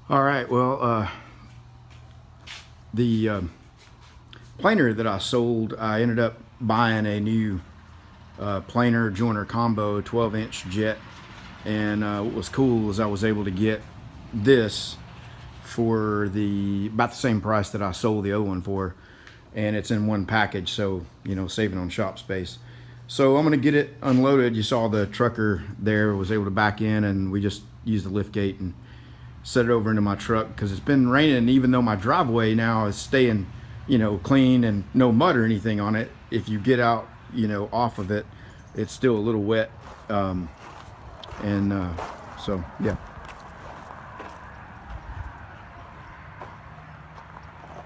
All right, well, the planer that I sold, I ended up buying a new planer joiner combo 12-inch jet, and what was cool is I was able to get this for about the same price that I sold the other one for, and it's in one package, so you know, saving on shop space. So I'm gonna get it unloaded. You saw the trucker there was able to back in, and we just used the lift gate and set it over into my truck because it's been raining. Even though my driveway now is staying, you know, clean and no mud or anything on it, if you get out, you know, off of it, it's still a little wet. So yeah.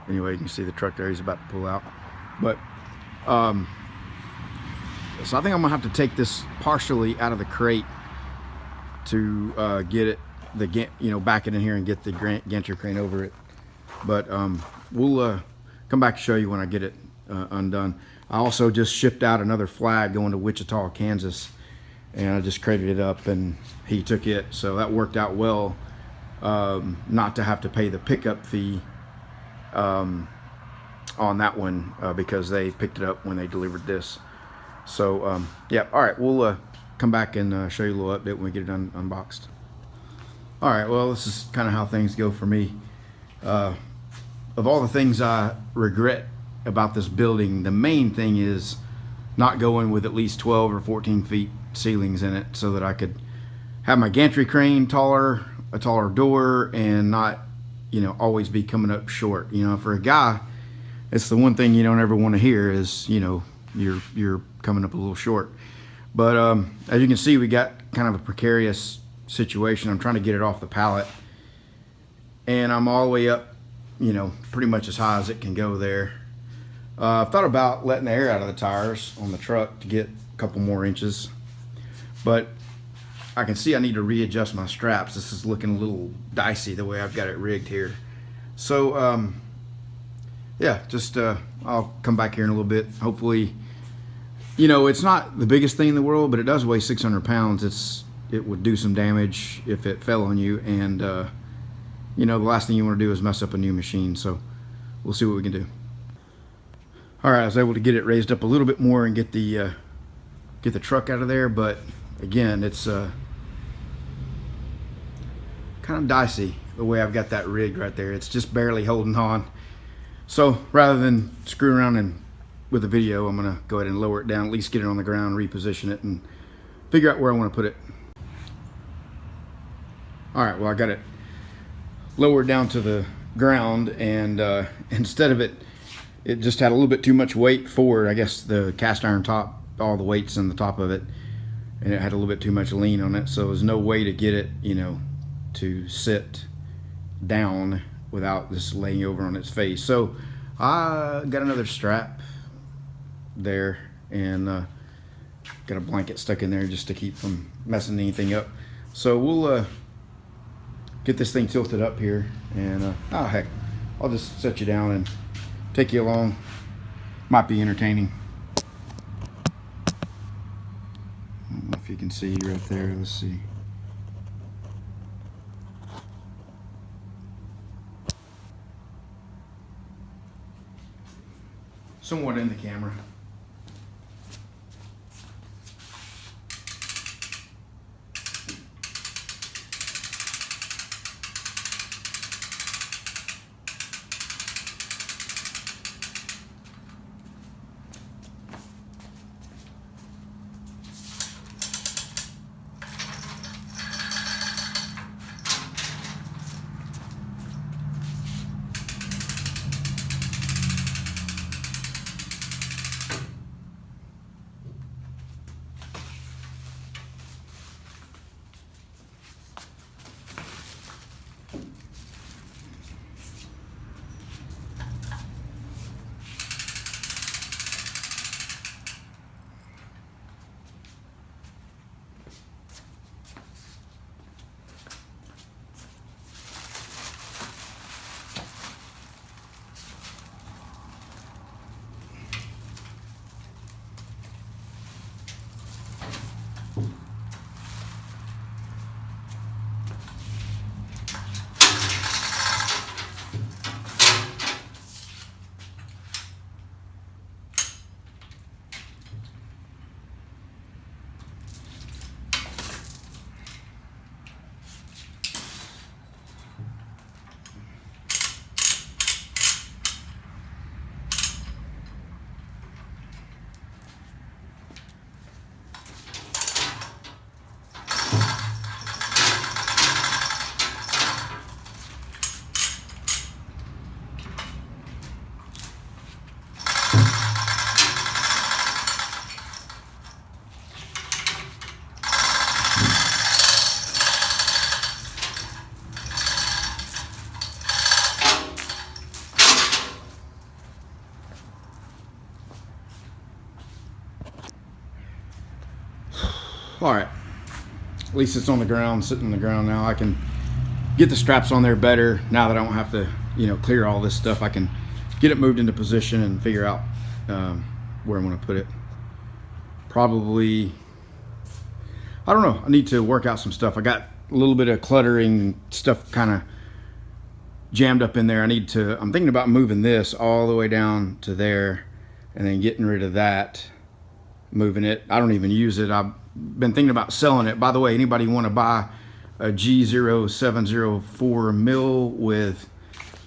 Anyway, you can see the truck there. He's about to pull out. But so I think I'm gonna have to take this partially out of the crate to get it, back it in here and get the gantry crane over it. But we'll come back to show you when I get it undone. I also just shipped out another flag going to Wichita, Kansas, and I just crated it up and he took it, so that worked out well, not to have to pay the pickup fee on that one because they picked it up when they delivered this. So yeah, all right, we'll come back and show you a little update when we get it unboxed. All right, well, this is kind of how things go for me. Of all the things I regret about this building, the main thing is not going with at least 12 or 14 feet ceilings in it, so that I could have my gantry crane taller, a taller door, and not, you know, always be coming up short. You know, for a guy, it's the one thing you don't ever want to hear is, you know, you're coming up a little short. But as you can see, we got kind of a precarious situation. I'm trying to get it off the pallet, and I'm all the way up, you know, pretty much as high as it can go there. I've thought about letting the air out of the tires on the truck to get a couple more inches, but I can see I need to readjust my straps. This is looking a little dicey the way I've got it rigged here. So yeah, just I'll come back here in a little bit. Hopefully, you know, it's not the biggest thing in the world, but it does weigh 600 pounds. It would do some damage if it fell on you, and you know, the last thing you want to do is mess up a new machine. So we'll see what we can do. All right, I was able to get it raised up a little bit more and get the truck out of there, but again, it's kind of dicey the way I've got that rigged right there. It's just barely holding on. So rather than screw around and with the video, I'm gonna go ahead and lower it down, at least get it on the ground, reposition it, and figure out where I want to put it. All right, well, I got it lowered down to the ground, and instead of it just had a little bit too much weight forward. I guess the cast iron top, all the weight's on the top of it, and it had a little bit too much lean on it, so there's no way to get it, you know, to sit down without just laying over on its face. So I got another strap there, and got a blanket stuck in there just to keep from messing anything up. So we'll get this thing tilted up here, and oh heck, I'll just set you down and take you along. Might be entertaining. I don't know if you can see right there. Let's see. Somewhat in the camera. All right, at least it's on the ground, sitting on the ground now. I can get the straps on there better now that I don't have to, you know, clear all this stuff. I can get it moved into position and figure out where I'm going to put it. Probably, I don't know. I need to work out some stuff. I got a little bit of cluttering stuff kind of jammed up in there. I'm thinking about moving this all the way down to there and then getting rid of that, moving it. I don't even use it. I've been thinking about selling it. By the way, anybody want to buy a G0704 mill with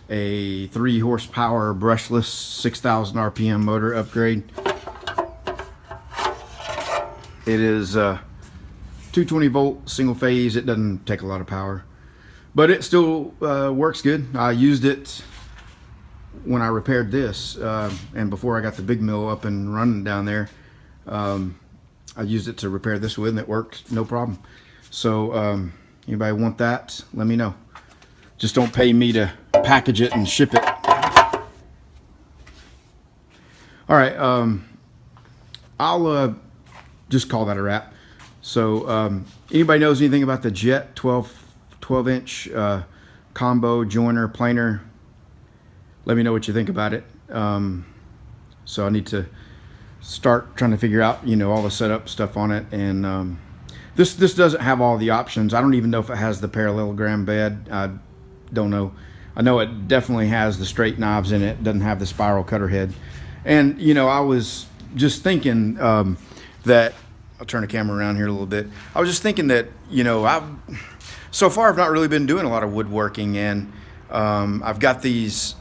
a 3 horsepower brushless 6,000 RPM motor upgrade? It is 220 volt single phase. It doesn't take a lot of power, but it still works good. I used it when I repaired this, and before I got the big mill up and running down there. I used it to repair this with, and it worked no problem. So anybody want that, let me know. Just don't pay me to package it and ship it. All right, I'll just call that a wrap. So anybody knows anything about the Jet 12 inch combo joiner planer, let me know what you think about it. So I need to start trying to figure out, you know, all the setup stuff on it. And this doesn't have all the options. I don't even know if it has the parallelogram bed. I don't know. I know it definitely has the straight knives in it. It doesn't have the spiral cutter head. And you know, I was just thinking that, I'll turn the camera around here a little bit. I was just thinking that, you know, so far I've not really been doing a lot of woodworking, and I've got these,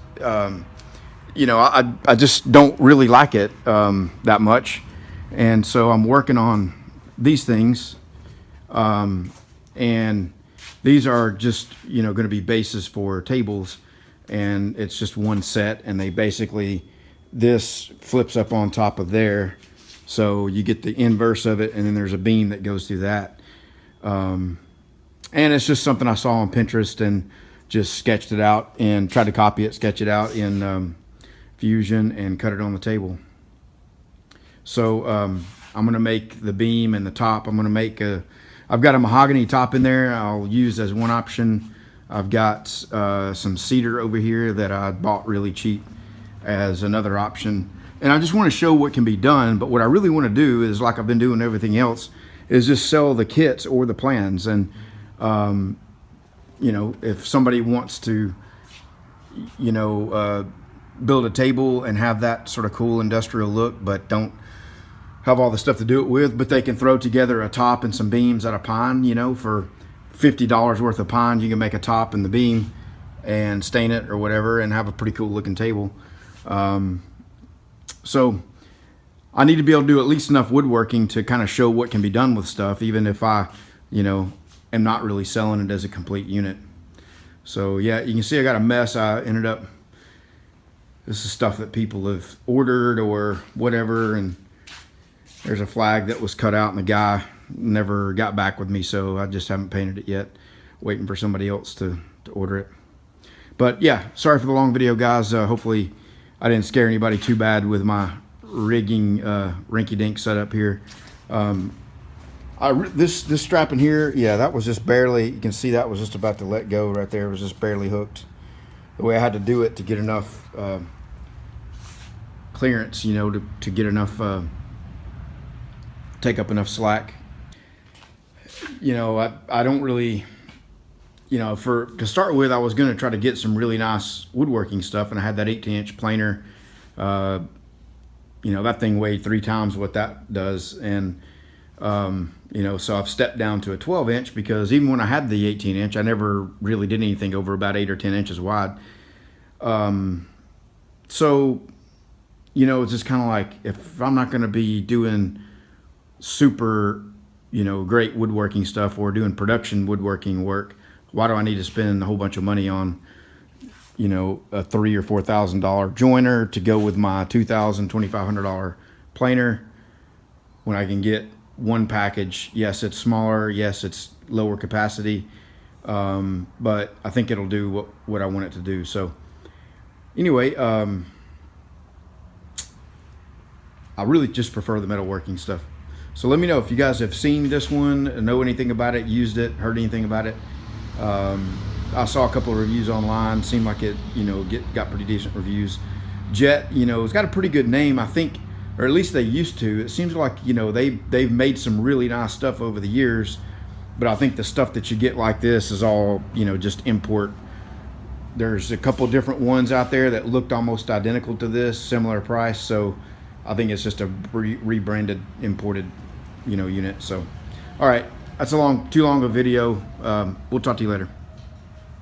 you know, I just don't really like it that much. And so I'm working on these things. And these are just, you know, going to be bases for tables, and it's just one set, and they basically, this flips up on top of there. So you get the inverse of it, and then there's a beam that goes through that. And it's just something I saw on Pinterest and just sketched it out and tried to copy it, sketch it out in Fusion and cut it on the table. So I'm going to make the beam and the top. I'm going to make I've got a mahogany top in there I'll use as one option. I've got some cedar over here that I bought really cheap as another option. And I just want to show what can be done, but what I really want to do is, like I've been doing everything else, is just sell the kits or the plans. And you know, if somebody wants to, you know, build a table and have that sort of cool industrial look, but don't have all the stuff to do it with, but they can throw together a top and some beams out of pine, you know, for $50 worth of pine, you can make a top and the beam and stain it or whatever and have a pretty cool looking table. So I need to be able to do at least enough woodworking to kind of show what can be done with stuff, even if I, you know, am not really selling it as a complete unit. So yeah, you can see I got a mess. I ended up, this is stuff that people have ordered or whatever, and there's a flag that was cut out and the guy never got back with me, so I just haven't painted it yet, waiting for somebody else to order it. But yeah, sorry for the long video, guys. Hopefully I didn't scare anybody too bad with my rigging rinky-dink setup here. This strap in here, yeah, that was just barely, you can see that was just about to let go right there. It was just barely hooked. The way I had to do it to get enough clearance, you know, to get enough, take up enough slack. You know, I don't really, you know, to start with, I was going to try to get some really nice woodworking stuff, and I had that 18-inch planer. You know, that thing weighed 3 times what that does, and you know, so I've stepped down to a 12-inch because even when I had the 18-inch, I never really did anything over about 8 or 10 inches wide. So, you know, it's just kind of like, if I'm not going to be doing super, you know, great woodworking stuff or doing production woodworking work, why do I need to spend a whole bunch of money on, you know, a $3,000 or $4,000 joiner to go with my $2,000, $2,500 planer when I can get one package? Yes, it's smaller. Yes, it's lower capacity, but I think it'll do what I want it to do. So anyway, I really just prefer the metalworking stuff. So let me know if you guys have seen this one, know anything about it, used it, heard anything about it. I saw a couple of reviews online. Seemed like it, you know, got pretty decent reviews. Jet, you know, it's got a pretty good name, I think, or at least they used to. It seems like, you know, they've made some really nice stuff over the years, but I think the stuff that you get like this is all, you know, just import. There's a couple different ones out there that looked almost identical to this, similar price. So I think it's just a rebranded, imported, you know, unit. So, all right, that's too long of a video. We'll talk to you later.